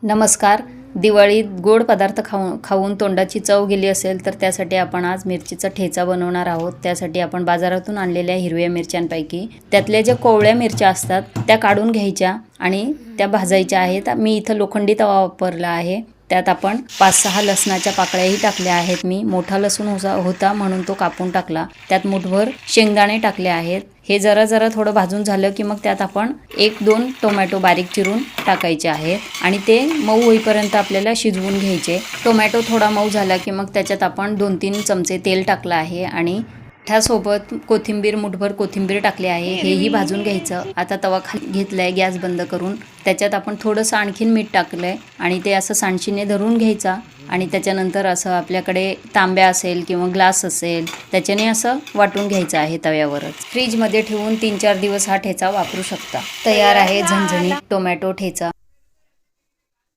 नमस्कार. दिवाळीत गोड पदार्थ खाऊन तोंडाची चव गेली असेल तर त्यासाठी आपण आज मिरचीचा ठेचा बनवणार आहोत. त्यासाठी आपण बाजारातून आणलेल्या हिरव्या मिरच्यांपैकी त्यातल्या ज्या कोवळ्या मिरच्या असतात त्या काढून घ्यायच्या आणि त्या भाजायच्या आहेत. मी इथं लोखंडी तवा वापरला आहे. त्यात आपण 5-6 लसणाच्या पाकळ्याही टाकल्या आहेत. मी मोठा लसूण होता म्हणून तो कापून टाकला. त्यात मुठभर शेंगदाणे टाकले आहेत. हे जरा थोडं भाजून झालं की मग त्यात आपण 1-2 टोमॅटो बारीक चिरून टाकायचे आहेत आणि ते मऊ होईपर्यंत आपल्याला शिजवून घ्यायचे. टोमॅटो थोडा मऊ झाला की मग त्याच्यात आपण 2-3 चमचे तेल टाकलं आहे आणि त्यासोबत मुठभर कोथिंबीर टाकली आहे. हेही भाजून घ्यायचं. आता तवा खाली घेतलाय, गॅस बंद करून त्याच्यात आपण थोडंसं आणखीन मीठ टाकलंय आणि ते असं सांडशीने धरून घ्यायचा आणि त्याच्यानंतर असं आपल्याकडे तांब्या असेल किंवा ग्लास असेल त्याच्याने असं वाटून घ्यायचं आहे तव्यावरच. फ्रीजमध्ये ठेवून 3-4 दिवस हा ठेचा वापरू शकता. तयार आहे झणझणीत टोमॅटो ठेचा.